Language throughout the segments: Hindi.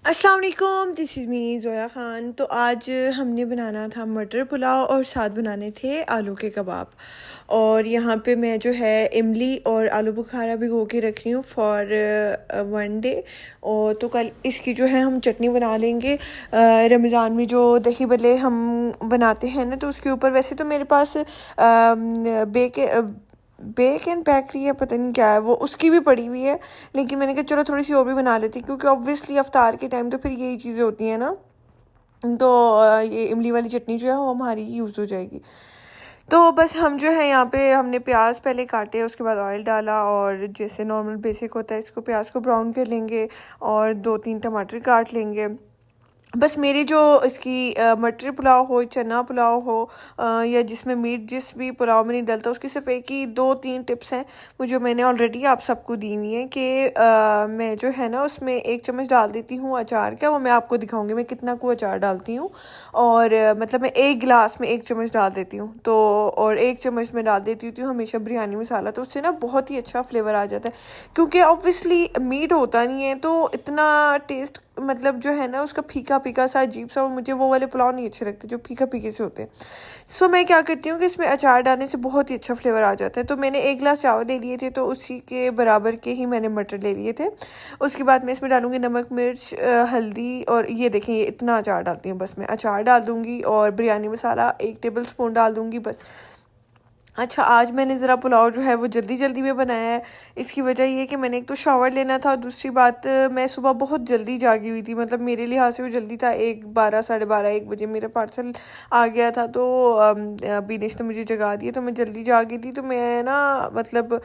अस्सलाम वालेकुम, this is me Zoya Khan. तो आज हमने बनाना था मटर पुलाव और साथ बनाने थे आलू के कबाब। और यहाँ पे मैं जो है इमली और आलू बुखारा भिगो के रख रही हूँ फॉर 1 डे। और तो कल इसकी जो है हम चटनी बना लेंगे। रमज़ान में जो दही बल्ले हम बनाते हैं ना, तो उसके ऊपर वैसे तो मेरे पास बेक एंड बेकरी है, पता नहीं क्या है वो, उसकी भी पड़ी हुई है। लेकिन मैंने कहा चलो थोड़ी सी और भी बना लेती, क्योंकि ऑब्वियसली अफ्तार के टाइम तो फिर यही चीज़ें होती हैं ना। तो ये इमली वाली चटनी जो है वो हमारी यूज़ हो जाएगी। तो बस हम जो है यहाँ पे हमने प्याज पहले काटे, उसके बाद ऑयल डाला, और जैसे नॉर्मल बेसिक होता है इसको प्याज को ब्राउन कर लेंगे और 2-3 टमाटर काट लेंगे। बस मेरी जो इसकी मटर पुलाव हो, चना पुलाव हो, या जिसमें मीट जिस भी पुलाव में नहीं डलता, उसकी सिर्फ एक ही 2-3 टिप्स हैं वो जो मैंने ऑलरेडी आप सबको दी हुई हैं कि मैं जो है ना उसमें 1 चम्मच डाल देती हूँ अचार का। वो मैं आपको दिखाऊंगी मैं कितना को अचार डालती हूँ। और मतलब मैं 1 गिलास में 1 चम्मच डाल देती हूँ। तो और 1 चम्मच में डाल देती हूँ हमेशा बिरयानी मसाला, तो उससे ना बहुत ही अच्छा फ्लेवर आ जाता है। क्योंकि ऑब्वियसली मीट होता नहीं है तो इतना टेस्ट मतलब जो है ना उसका फीका फीका सा अजीब सा, और मुझे वो वाले पुलाव नहीं अच्छे लगते जो फीका फीके से होते हैं। सो मैं क्या करती हूँ कि इसमें अचार डालने से बहुत ही अच्छा फ्लेवर आ जाता है। तो मैंने 1 गिलास चावल ले लिए थे, तो उसी के बराबर के ही मैंने मटर ले लिए थे। उसके बाद मैं इसमें डालूंगी नमक मिर्च हल्दी, और ये देखें ये इतना अचार डालती हूँ बस। मैं अचार डाल दूँगी और बिरयानी मसाला 1 टेबल स्पून डाल दूँगी बस। अच्छा, आज मैंने ज़रा पुलाव जो है वो जल्दी जल्दी में बनाया है। इसकी वजह ये है कि मैंने एक तो शावर लेना था, और दूसरी बात मैं सुबह बहुत जल्दी जागी हुई थी। मतलब मेरे लिहाज से वो जल्दी था, 1 12 साढ़े 12 1 बजे मेरा पार्सल आ गया था। तो बिनेश ने मुझे जगा दिया, तो मैं जल्दी जागी थी। तो मैं ना मतलब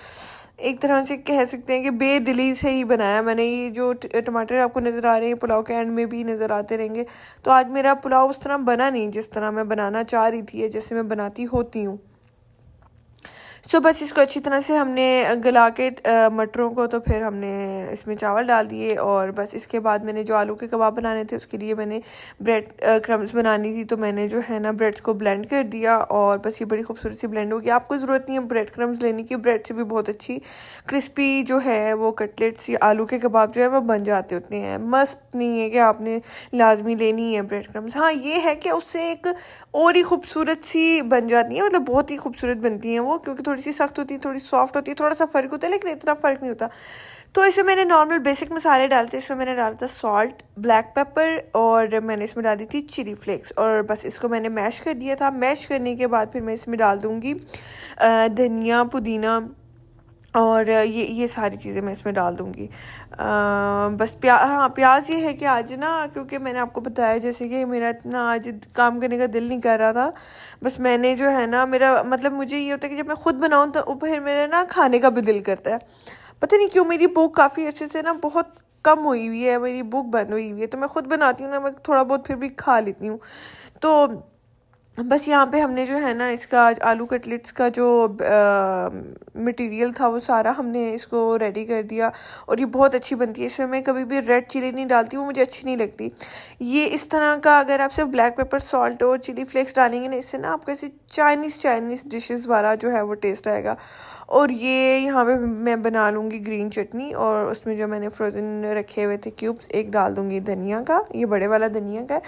एक तरह से कह सकते हैं कि बेदिली से ही बनाया मैंने। ये जो टमाटर आपको नज़र आ रहे हैं पुलाव के एंड में भी नज़र आते रहेंगे। तो आज मेरा पुलाव उस तरह बना नहीं जिस तरह मैं बनाना चाह रही थी, जैसे मैं बनाती होती हूँ। सो बस इसको अच्छी तरह से हमने गला के मटरों को, तो फिर हमने इसमें चावल डाल दिए। और बस इसके बाद मैंने जो आलू के कबाब बनाने थे उसके लिए मैंने ब्रेड क्रम्स बनानी थी, तो मैंने जो है ना ब्रेड्स को ब्लेंड कर दिया, और बस ये बड़ी खूबसूरत सी ब्लेंड होगी। आपको ज़रूरत नहीं है ब्रेड क्रम्स लेने की, ब्रेड से भी बहुत अच्छी क्रिस्पी जो है वो कटलेट्स या आलू के कबाब जो है वो बन जाते होते हैं। मस्ट नहीं है कि आपने लाजमी लेनी है ब्रेड क्रम्स। हाँ, ये है कि उससे एक और ही खूबसूरत सी बन जाती है, मतलब बहुत ही खूबसूरत बनती हैं वो, क्योंकि थोड़ी सी सख्त होती है थोड़ी सॉफ्ट होती है, थोड़ा सा फ़र्क होता है लेकिन इतना फ़र्क नहीं होता। तो इसमें मैंने नॉर्मल बेसिक मसाले डाले थे। इसमें मैंने डाला था सॉल्ट, ब्लैक पेपर, और मैंने इसमें डाली थी चिली फ्लेक्स, और बस इसको मैंने मैश कर दिया था। मैश करने के बाद फिर मैं इसमें डाल दूँगी धनिया पुदीना, और ये सारी चीज़ें मैं इसमें डाल दूँगी। बस हाँ, प्याज ये है कि आज ना, क्योंकि मैंने आपको बताया जैसे कि मेरा इतना आज काम करने का दिल नहीं कर रहा था। बस मैंने जो है ना मेरा मतलब मुझे ये होता है कि जब मैं खुद बनाऊँ तो फिर मेरा ना खाने का भी दिल करता है। पता नहीं क्यों मेरी भूख काफ़ी अच्छे से ना बहुत कम हुई हुई है, मेरी भूख बंद हुई हुई है। तो मैं खुद बनाती हूँ ना, मैं थोड़ा बहुत फिर भी खा लेती हूँ। तो बस यहाँ पे हमने जो है ना इसका आलू कटलेट्स का जो मटेरियल था वो सारा हमने इसको रेडी कर दिया, और ये बहुत अच्छी बनती है। इसमें मैं कभी भी रेड चिली नहीं डालती, वो मुझे अच्छी नहीं लगती। ये इस तरह का अगर आप सिर्फ ब्लैक पेपर सॉल्ट और चिली फ्लेक्स डालेंगे ना, इससे ना आपको ऐसे चाइनीज़ डिशेस वाला जो है वो टेस्ट आएगा। और ये यहाँ पे मैं बना लूँगी ग्रीन चटनी, और उसमें जो मैंने फ्रोज़न रखे हुए थे क्यूब्स, एक डाल दूँगी धनिया का, ये बड़े वाला धनिया का है,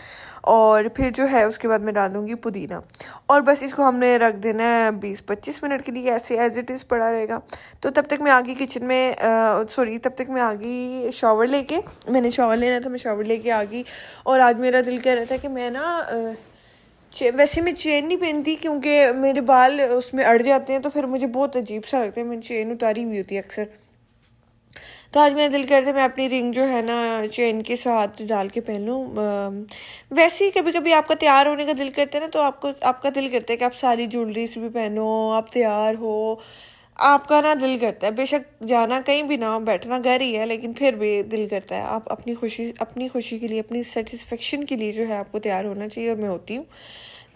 और फिर जो है उसके बाद मैं डाल दूँगी पुदीना। और बस इसको हमने रख देना है 20-25 मिनट के लिए, ऐसे एज इट इज़ पड़ा रहेगा। तो तब तक मैं आ गई किचन में, तब तक मैं आ गई शावर लेके। मैंने शावर लेना था, मैं शावर लेके आ गई। और आज मेरा दिल कह रहा था कि मैं ना वैसे मैं चेन नहीं पहनती, क्योंकि मेरे बाल उसमें अड़ जाते हैं, तो फिर मुझे बहुत अजीब सा लगता है। मैंने चेन उतारी हुई होती है अक्सर। तो आज मेरा दिल करता है मैं अपनी रिंग जो है ना चेन के साथ डाल के पहन लूँ। वैसे ही कभी कभी आपका तैयार होने का दिल करता है ना, तो आपका दिल करता है कि आप सारी ज्वेलरीज भी पहनो, आप तैयार हो, आपका ना दिल करता है। बेशक जाना कहीं भी ना, बैठना घर ही है, लेकिन फिर भी दिल करता है। आप अपनी खुशी के लिए, अपनी सेटिस्फेक्शन के लिए जो है आपको तैयार होना चाहिए, और मैं होती हूँ।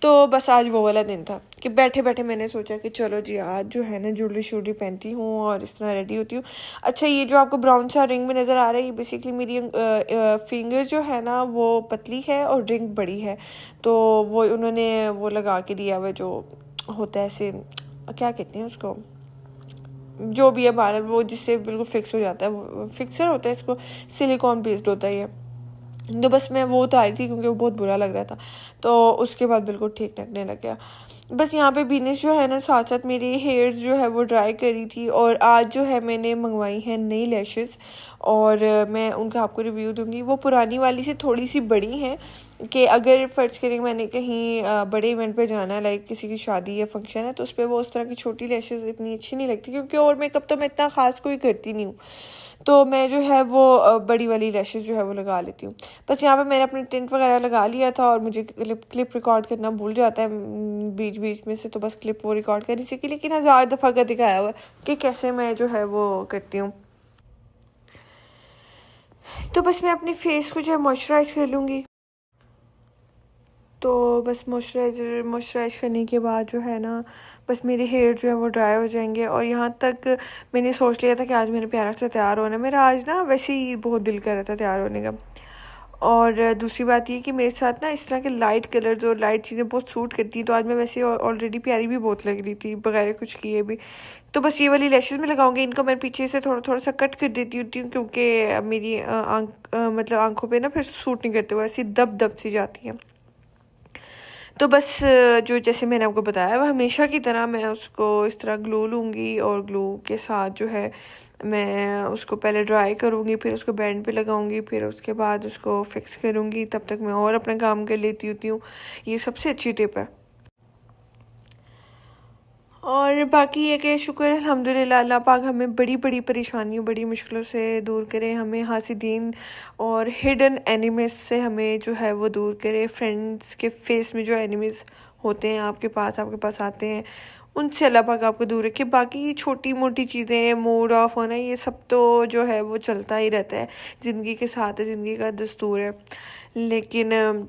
तो बस आज वो वाला दिन था कि बैठे बैठे मैंने सोचा कि चलो जी आज जो है ना ज्वेलरी शूलरी पहनती हूँ और इस तरह रेडी होती हूँ। अच्छा, ये जो आपको ब्राउन सा रिंग में नज़र आ रहा है, ये बेसिकली मेरी फिंगर जो है ना वो पतली है और रिंग बड़ी है। तो वो उन्होंने वो लगा के दिया हुआ जो होता है ऐसे, क्या कहते हैं उसको, जो भी है बाल वो जिससे बिल्कुल फिक्स हो जाता है, वो फिक्सर होता है, इसको सिलिकॉन बेस्ड होता है ये। तो बस मैं वो उतारी थी क्योंकि वो बहुत बुरा लग रहा था। तो उसके बाद बिल्कुल ठीक लगने लग गया। बस यहाँ पे बिनेश जो है ना साथ साथ मेरे हेयर्स जो है वो ड्राई करी थी, और आज जो है मैंने मंगवाई हैं नई लैशेस, और मैं उनका आपको रिव्यू दूंगी। वो पुरानी वाली से थोड़ी सी बड़ी हैं कि अगर फ़र्ज़ करें मैंने कहीं बड़े इवेंट पे जाना है, लाइक किसी की शादी या फंक्शन है, तो उस पर वो उस तरह की छोटी लैशेस इतनी अच्छी नहीं लगती, क्योंकि और मेकअप तो मैं इतना ख़ास कोई करती नहीं हूँ। तो मैं जो है वो बड़ी वाली लैशेस जो है वो लगा लेती हूँ। बस यहाँ पे मैंने अपने टिंट वगैरह लगा लिया था, और मुझे क्लिप रिकॉर्ड करना भूल जाता है बीच बीच में से, तो बस क्लिप वो रिकॉर्ड कर सकी, लेकिन 1000 दफ़ा का दिखाया हुआ है कि कैसे मैं जो है वो करती हूँ। तो बस मैं अपनी फेस को जो है मॉइस्चराइज़ कर लूँगी। तो बस मॉइस्चराइज़ करने के बाद जो है ना, बस मेरे हेयर जो है वो ड्राई हो जाएंगे। और यहाँ तक मैंने सोच लिया था कि आज मैंने प्यारा से तैयार होना है। मेरा आज ना वैसे ही बहुत दिल कर रहा था तैयार होने का। और दूसरी बात ये कि मेरे साथ ना इस तरह के लाइट कलर्स और लाइट चीज़ें बहुत सूट करती हैं, तो आज मैं वैसे ऑलरेडी प्यारी भी बहुत लग रही थी बगैर कुछ किए भी। तो बस ये वाली लैशेज़ में लगाऊंगी, इनको मैं पीछे से थोड़ा थोड़ा सा कट कर देती होती हूँ, क्योंकि मेरी मतलब आंखों पे ना फिर सूट नहीं करते, वो ऐसी दब दब सी जाती हैं। तो बस जो जैसे मैंने आपको बताया वह हमेशा की तरह मैं उसको इस तरह ग्लू लूँगी, और ग्लू के साथ जो है मैं उसको पहले ड्राई करूँगी, फिर उसको बैंड पे लगाऊँगी, फिर उसके बाद उसको फिक्स करूँगी। तब तक मैं और अपना काम कर लेती होती हूँ। ये सबसे अच्छी टिप है। और बाकी ये कि शुक्र अल्हम्दुलिल्लाह, अल्लाह पाक हमें बड़ी बड़ी परेशानियों बड़ी मुश्किलों से दूर करे, हमें हासिदीन और हिडन एनिमीज़ से हमें जो है वो दूर करे। फ्रेंड्स के फेस में जो एनिमीज़ होते हैं आपके पास आते हैं, उनसे अल्लाह पाक आपको दूर रखे। बाकी छोटी मोटी चीज़ें, मूड ऑफ होना, ये सब तो जो है वो चलता ही रहता है, ज़िंदगी के साथ है, ज़िंदगी का दस्तूर है। लेकिन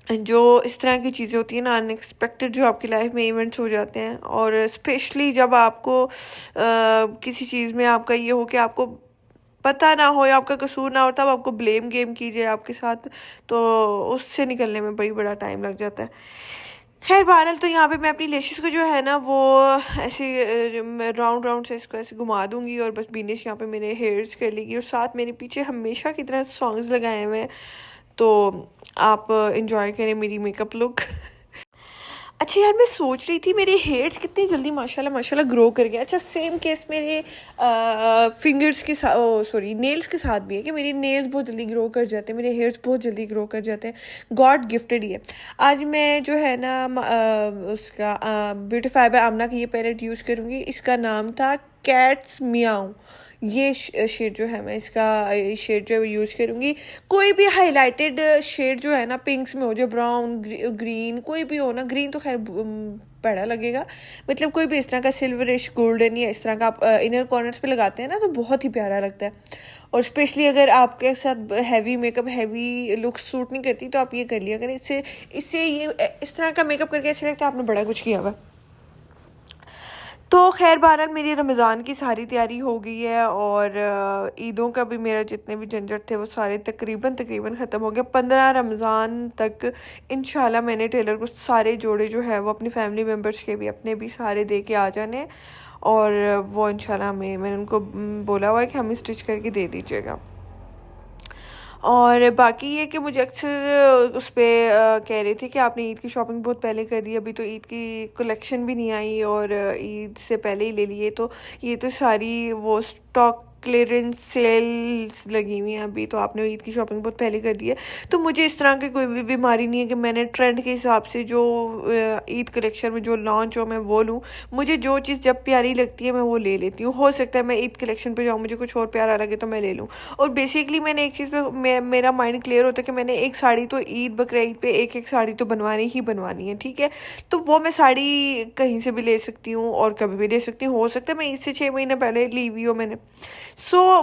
जो इस तरह की चीज़ें होती हैं ना, अनएक्सपेक्टेड जो आपकी लाइफ में इवेंट्स हो जाते हैं, और स्पेशली जब आपको किसी चीज़ में आपका ये हो कि आपको पता ना हो या आपका कसूर ना हो, तब आपको ब्लेम गेम कीजिए आपके साथ, तो उससे निकलने में बड़ी बड़ा टाइम लग जाता है। खैर बहरहाल, तो यहाँ पे मैं अपनी लेशेस को जो है ना वो ऐसे राउंड राउंड से इसको ऐसे घुमा दूंगी, और बस बिनेश यहाँ पे मेरे हेयर्स कर लेगी, और साथ मेरे पीछे हमेशा की तरह सॉन्ग्स लगाए हुए हैं। तो आप इंजॉय करें मेरी मेकअप लुक। अच्छा यार, मैं सोच रही थी मेरे हेयर्स कितनी जल्दी माशाल्लाह माशाल्लाह ग्रो कर गया। अच्छा, सेम केस मेरे फिंगर्स के साथ, सॉरी नेल्स के साथ भी है कि मेरी नेल्स बहुत जल्दी ग्रो कर जाते हैं, मेरे हेयर्स बहुत जल्दी ग्रो कर जाते हैं। गॉड गिफ्टेड ही है। आज मैं जो है ना उसका ब्यूटीफाई बाय आमना की ये पैलेट यूज़ करूँगी। इसका नाम था कैट्स मियाऊ। ये शेड जो है मैं इसका शेड जो है यूज़ करूँगी। कोई भी हाईलाइटेड शेड जो है ना, पिंक्स में हो, जो ब्राउन ग्रीन कोई भी हो ना, ग्रीन तो खैर बड़ा लगेगा, मतलब कोई भी इस तरह का सिल्वरिश गोल्डन या इस तरह का आप इनर कॉर्नर्स पे लगाते हैं ना, तो बहुत ही प्यारा लगता है। और स्पेशली अगर आपके साथ heavy makeup, heavy look suit नहीं करती, तो आप ये कर लिया करें। इससे इससे ये इस तरह का मेकअप करके ऐसा लगता है आपने बड़ा कुछ किया हुआ। तो खैर बहरहाल, मेरी रमज़ान की सारी तैयारी हो गई है, और ईदों का भी मेरा जितने भी झंझट थे वो सारे तकरीबन ख़त्म हो गए। 15 रमज़ान तक इंशाल्लाह मैंने टेलर को सारे जोड़े जो है वो अपनी फैमिली मेम्बर्स के भी, अपने भी सारे दे के आ जाने, और वो इंशाल्लाह मैंने उनको बोला हुआ है कि हमें स्टिच करके दे दीजिएगा। और बाकी ये कि मुझे अक्सर उस पर कह रहे थे कि आपने ईद की शॉपिंग बहुत पहले कर दी, अभी तो ईद की कलेक्शन भी नहीं आई, और ईद से पहले ही ले लिए। तो ये तो सारी वो स्टॉक क्लियरेंस सेल्स लगी हुई हैं अभी, तो आपने ईद की शॉपिंग बहुत पहले कर दी है। तो मुझे इस तरह की कोई भी बीमारी नहीं है कि मैंने ट्रेंड के हिसाब से जो ईद कलेक्शन में जो लॉन्च हो मैं वो लूँ। मुझे जो चीज़ जब प्यारी लगती है मैं वो ले लेती हूँ। हो सकता है मैं ईद कलेक्शन पे जाऊँ, मुझे कुछ और प्यारा लगे तो मैं ले लूँ। और बेसिकली मैंने एक चीज़ पे मेरा माइंड क्लियर होता है कि मैंने एक साड़ी तो ईद बकरीद पे एक साड़ी तो बनवानी ही बनवानी है, ठीक है। तो वो मैं साड़ी कहीं से भी ले सकती हूँ और कभी भी ले सकती हूँ। हो सकता है मैं ईद से 6 महीने पहले ली हुई हो मैंने।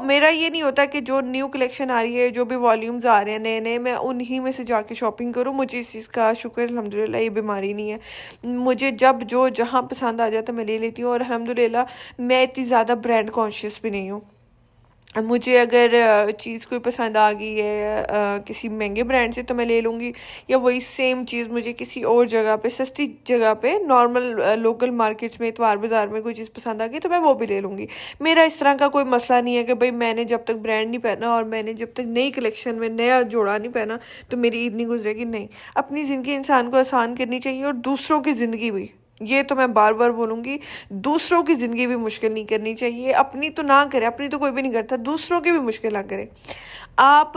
मेरा ये नहीं होता कि जो न्यू कलेक्शन आ रही है, जो भी वॉल्यूम्स आ रहे हैं नए नए, मैं उन्हीं में से जाके शॉपिंग करूँ। मुझे इस चीज़ का शुक्र अल्हम्दुलिल्लाह ये बीमारी नहीं है। मुझे जब जो जहाँ पसंद आ जाता मैं ले लेती हूँ, और अल्हम्दुलिल्लाह मैं इतनी ज़्यादा ब्रांड कॉन्शियस भी नहीं हूँ। मुझे अगर चीज़ कोई पसंद आ गई है किसी महंगे ब्रांड से तो मैं ले लूँगी, या वही सेम चीज़ मुझे किसी और जगह पे सस्ती जगह पे नॉर्मल लोकल मार्केट्स में इतवार बाज़ार में कोई चीज़ पसंद आ गई तो मैं वो भी ले लूँगी। मेरा इस तरह का कोई मसला नहीं है कि भाई मैंने जब तक ब्रांड नहीं पहना और मैंने जब तक नई कलेक्शन में नया जोड़ा नहीं पहना तो मेरी ईद नहीं गुजरेगी। नहीं, अपनी ज़िंदगी इंसान को आसान करनी चाहिए और दूसरों की ज़िंदगी भी, ये तो मैं बार बार बोलूँगी, दूसरों की ज़िंदगी भी मुश्किल नहीं करनी चाहिए। अपनी तो ना करें, अपनी तो कोई भी नहीं करता, दूसरों की भी मुश्किल ना करें आप।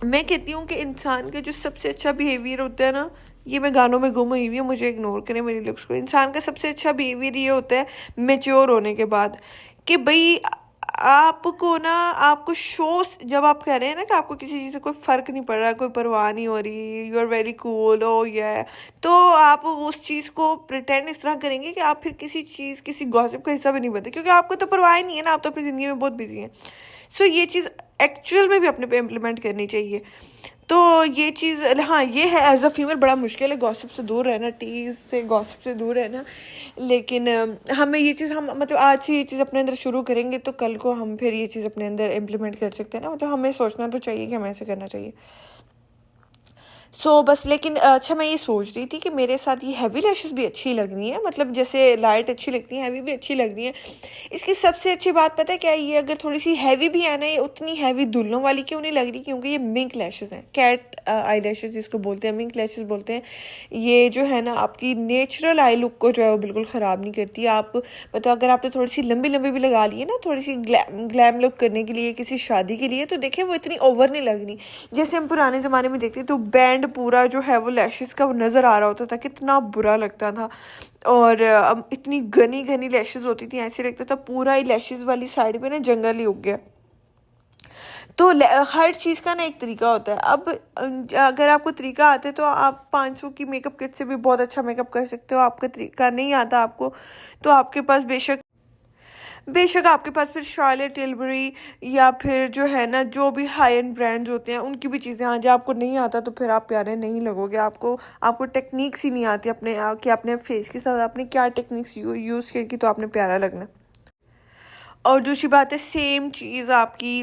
मैं कहती हूँ कि इंसान का जो सबसे अच्छा बिहेवियर होता है ना, ये मैं गानों में गुम हुई हुई हूँ, मुझे इग्नोर करें मेरी लुक्स को। इंसान का सबसे अच्छा बिहेवियर ये होता है मेच्योर होने के बाद, कि भाई आपको ना, आपको शो, जब आप कह रहे हैं ना कि आपको किसी चीज़ से कोई फ़र्क नहीं पड़ रहा, कोई परवाह नहीं हो रही, यू आर वेरी कूल ओ ये, तो आप उस चीज़ को प्रिटेंड इस तरह करेंगे कि आप फिर किसी चीज़, किसी गॉसिप का हिस्सा भी नहीं बनते, क्योंकि आपको तो परवाह ही नहीं है ना, आप तो अपनी ज़िंदगी में बहुत बिजी हैं। सो ये चीज़ एक्चुअल में भी अपने पे इम्प्लीमेंट करनी चाहिए। तो ये चीज़, हाँ, ये है एज अ फीमेल बड़ा मुश्किल है गॉसिप से दूर रहना, टीज़ से, गॉसिप से दूर रहना। लेकिन हमें ये चीज़, हम मतलब आज से ये चीज़ अपने अंदर शुरू करेंगे तो कल को हम फिर ये चीज़ अपने अंदर इम्प्लीमेंट कर सकते हैं ना। मतलब हमें सोचना तो चाहिए कि हमें ऐसे करना चाहिए। बस, लेकिन अच्छा, मैं ये सोच रही थी कि मेरे साथ ये हैवी लैशेस भी अच्छी लग रही हैं, मतलब जैसे लाइट अच्छी लगती हैं, हैवी भी अच्छी लग रही हैं। इसकी सबसे अच्छी बात पता है क्या है? ये अगर थोड़ी सी हैवी भी है ना, ये उतनी हैवी दुल्हनों वाली क्यों नहीं लग रही, क्योंकि ये मिंक लैशेस हैं, कैट आई लैशेस जिसको बोलते हैं, मिंक लैशेस बोलते हैं। ये जो है ना आपकी नेचुरल आई लुक को जो है वो बिल्कुल ख़राब नहीं करती। आप मतलब अगर आपने थोड़ी सी लंबी लंबी भी लगा ली है ना, थोड़ी सी ग्लैम लुक करने के लिए, किसी शादी के लिए, तो देखें वो इतनी ओवर नहीं लग रही। जैसे हम पुराने ज़माने में देखते तो बैंड पूरा जो है वो लैशेस का नज़र आ रहा होता था, कितना बुरा लगता था। और अब इतनी घनी घनी लैशेस होती थी, ऐसे लगता था पूरा ही लैशेस वाली साइड पे ना जंगल ही उग गया। तो हर चीज़ का ना एक तरीका होता है। अब अगर आपको तरीका आता है तो आप 500 की मेकअप किट से भी बहुत अच्छा मेकअप कर सकते हो। आपका तरीका नहीं आता आपको, तो आपके पास बेशक बेशक आपके पास फिर शार्लेट tilbury या फिर जो है ना जो भी हाई एंड ब्रांड्स होते हैं उनकी भी चीज़ें, हाँ, जब आपको नहीं आता तो फिर आप प्यारे नहीं लगोगे। आपको आपको टेक्निक्स ही नहीं आती अपने कि अपने फेस के साथ आपने क्या टेक्निक्स यूज़ की तो आपने प्यारा लगना। और दूसरी बात है, सेम चीज़ आपकी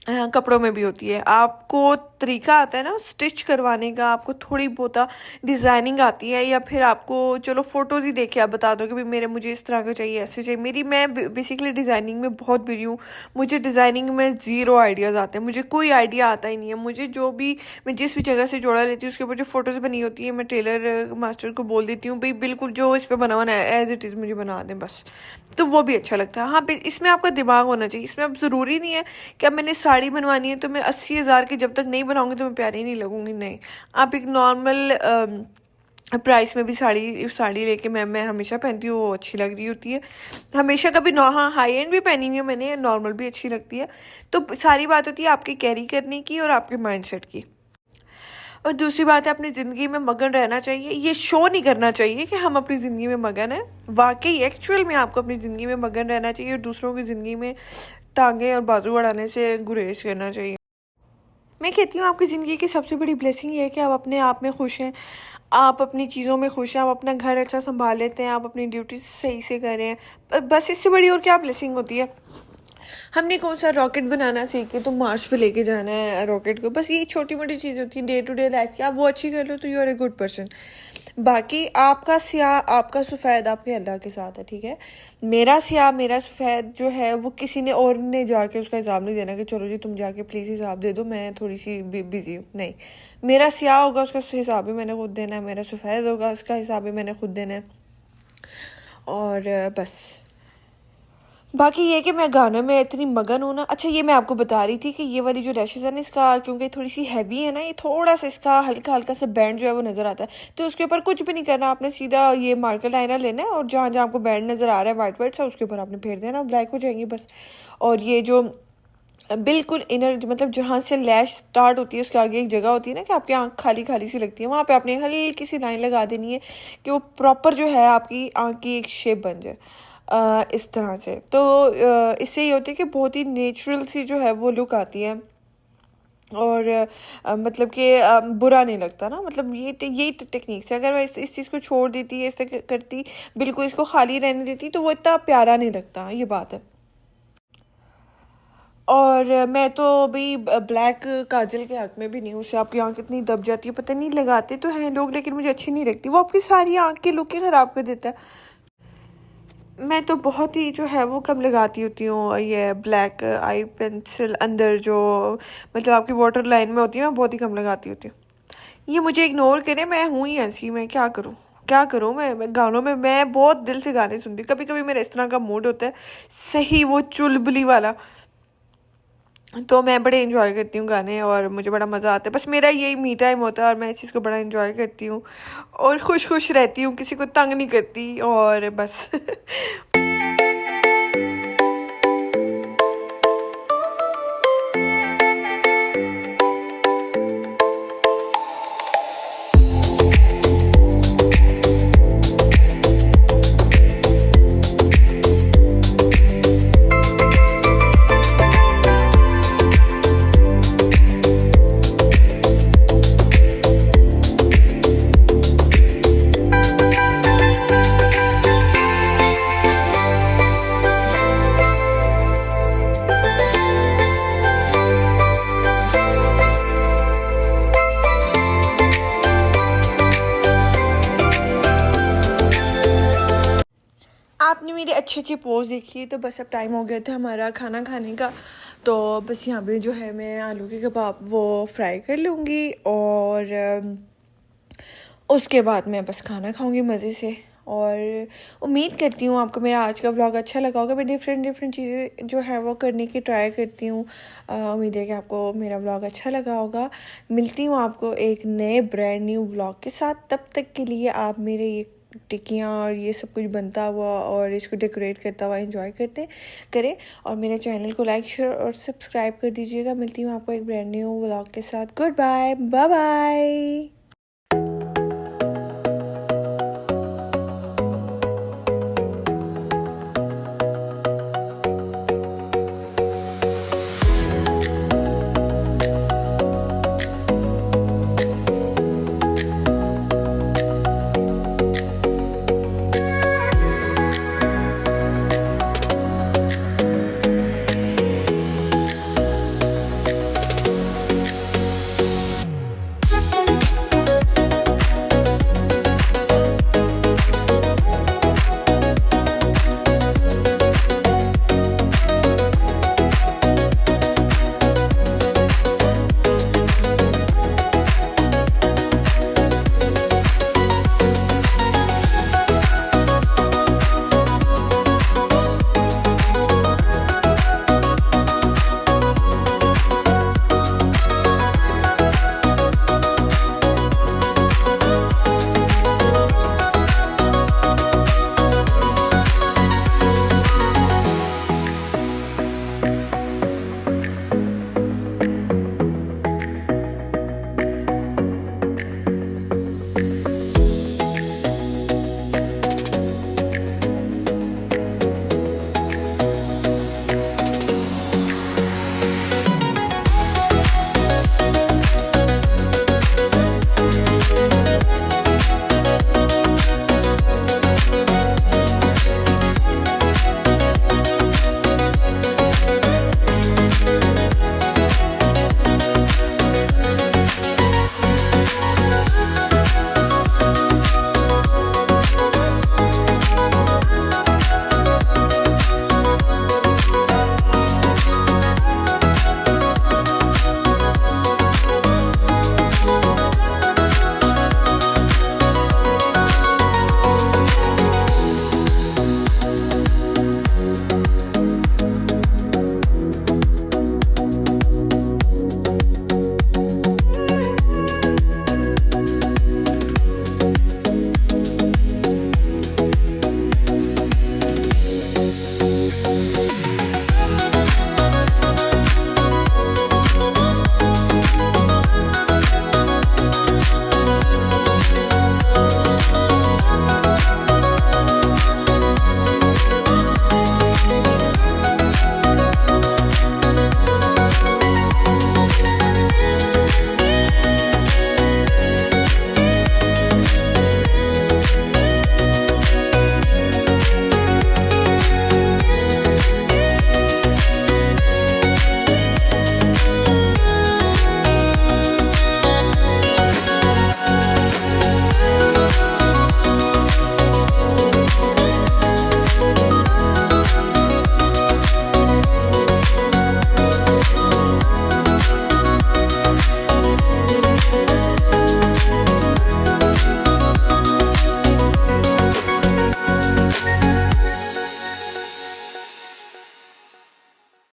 कपड़ों में भी होती है। आपको तरीका आता है ना स्टिच करवाने का, आपको थोड़ी बहुत डिज़ाइनिंग आती है, या फिर आपको चलो फ़ोटोज़ ही देख के आप बता दो कि भाई मुझे इस तरह का चाहिए, ऐसे चाहिए। मैं बेसिकली डिज़ाइनिंग में बहुत बुरी हूँ। मुझे डिज़ाइनिंग में ज़ीरो आइडियाज़ आते हैं, मुझे कोई आइडिया आता ही नहीं है। मुझे जो भी, मैं जिस भी जगह से जोड़ा लेती हूँ उसके ऊपर जो फ़ोटोज़ बनी होती है, मैं टेलर मास्टर को बोल देती हूँ भाई बिल्कुल जो इस पर बना हुआ है एज़ इट इज़ मुझे बना दें बस, तो वो भी अच्छा लगता है। हाँ, इसमें आपका दिमाग होना चाहिए। इसमें अब ज़रूरी नहीं है कि अब मैंने साड़ी बनवानी है तो मैं 80,000 की जब तक नहीं बनाऊंगी तो मैं प्यारी नहीं लगूंगी। नहीं, आप एक नॉर्मल प्राइस में भी साड़ी साड़ी लेके मैं हमेशा पहनती हूँ, वो अच्छी लग रही होती है हमेशा। कभी हाँ, हाई एंड भी पहनी हुई है मैंने, नॉर्मल भी अच्छी लगती है। तो सारी बात होती है आपके कैरी करने की और आपके माइंडसेट की। और दूसरी बात है, अपनी ज़िंदगी में मगन रहना चाहिए। ये शो नहीं करना चाहिए कि हम अपनी ज़िंदगी में मगन हैं। वाकई एक्चुअल में आपको अपनी ज़िंदगी में मगन रहना चाहिए और दूसरों की ज़िंदगी में टांगे और बाजू बढ़ाने से गुरेज करना चाहिए। मैं कहती हूँ आपकी ज़िंदगी की सबसे बड़ी ब्लेसिंग ये है कि आप अपने आप में खुश हैं, आप अपनी चीज़ों में खुश हैं, आप अपना घर अच्छा संभाल लेते हैं, आप अपनी ड्यूटी सही से कर रहे हैं। बस इससे बड़ी और क्या ब्लेसिंग होती है। हमने कौन सा रॉकेट बनाना सीखे तो मार्स पे लेके जाना है रॉकेट को, बस ये छोटी मोटी चीज़ होती है डे टू डे लाइफ की। आप वो अच्छी कर लो तो you are a good person. बाकी आपका स्याह आपका सफ़ेद आपके अल्लाह के साथ है, ठीक है। मेरा स्याह मेरा सफ़ेद जो है वो किसी ने और ने जाके उसका हिसाब नहीं देना कि चलो जी तुम जाके प्लीज़ हिसाब दे दो, मैं थोड़ी सी बिज़ी हूँ। नहीं, मेरा स्याह होगा उसका हिसाब भी मैंने खुद देना है, मेरा सफ़ेद होगा उसका हिसाब भी मैंने खुद देना है। और बस बाकी ये कि मैं गानों में इतनी मगन हूँ ना। अच्छा, ये मैं आपको बता रही थी कि ये वाली जो लैशेज़ है ना, इसका क्योंकि थोड़ी सी हैवी है ना, ये थोड़ा सा इसका हल्का हल्का सा बैंड जो है वो नज़र आता है। तो उसके ऊपर कुछ भी नहीं करना, आपने सीधा ये मार्कर लाइनर लेना है और जहाँ जहाँ आपको बैंड नज़र आ रहा है वाइट वाइट सा, उसके ऊपर आपने फेर देना, ब्लैक हो जाएंगी बस। और ये जो बिल्कुल इनर, मतलब जहाँ से लैश स्टार्ट होती है उसके आगे एक जगह होती है ना कि आपकी आँख खाली खाली सी लगती है, वहाँ पे आपने हल्की सी लाइन लगा देनी है कि वो प्रॉपर जो है आपकी आँख की एक शेप बन जाए इस तरह से। तो इससे ये होता है कि बहुत ही नेचुरल सी जो है वो लुक आती है। और मतलब कि बुरा नहीं लगता ना, मतलब यही टेक्निक से अगर मैं इस चीज़ को छोड़ देती है, इस तरह करती, बिल्कुल इसको खाली रहने देती, तो वो इतना प्यारा नहीं लगता, ये बात है। और मैं तो अभी ब्लैक काजल के हक में भी नहीं हूँ। उससे आपकी आँख इतनी दब जाती है, पता नहीं, लगाते तो हैं लोग लेकिन मुझे अच्छी नहीं लगती, वो आपकी सारी आँख के लुक ही ख़राब कर देता है। मैं तो बहुत ही जो है वो कम लगाती होती हूँ ये ब्लैक आई पेंसिल, अंदर जो मतलब आपकी वाटर लाइन में होती है, मैं बहुत ही कम लगाती होती हूँ। ये मुझे इग्नोर करे, मैं हूँ ही ऐसी, मैं क्या करूँ, क्या करूँ। मैं गानों में मैं बहुत दिल से गाने सुनती हूँ। कभी कभी मेरा इस तरह का मूड होता है, सही वो चुलबुली वाला, तो मैं बड़े इंजॉय करती हूँ गाने और मुझे बड़ा मज़ा आता है। बस मेरा यही मी टाइम होता है और मैं इस चीज़ को बड़ा इंजॉय करती हूँ और खुश खुश रहती हूँ, किसी को तंग नहीं करती और बस। आपने मेरे अच्छे अच्छे पोज देखी, तो बस अब टाइम हो गया था हमारा खाना खाने का। तो बस यहाँ पे जो है मैं आलू के कबाब वो फ्राई कर लूँगी और उसके बाद मैं बस खाना खाऊंगी मज़े से। और उम्मीद करती हूँ आपको मेरा आज का व्लॉग अच्छा लगा होगा। मैं डिफरेंट डिफरेंट चीज़ें जो है वो करने की ट्राई करती हूँ। उम्मीद है कि आपको मेरा व्लॉग अच्छा लगा होगा। मिलती हूँ आपको एक नए ब्रांड न्यू व्लॉग के साथ। तब तक के लिए आप मेरे ये टिक्कियाँ और ये सब कुछ बनता हुआ और इसको डेकोरेट करता हुआ एंजॉय करते करें और मेरे चैनल को लाइक शेयर और सब्सक्राइब कर दीजिएगा। मिलती हूँ आपको एक ब्रांड न्यू व्लॉग के साथ। Goodbye, bye bye.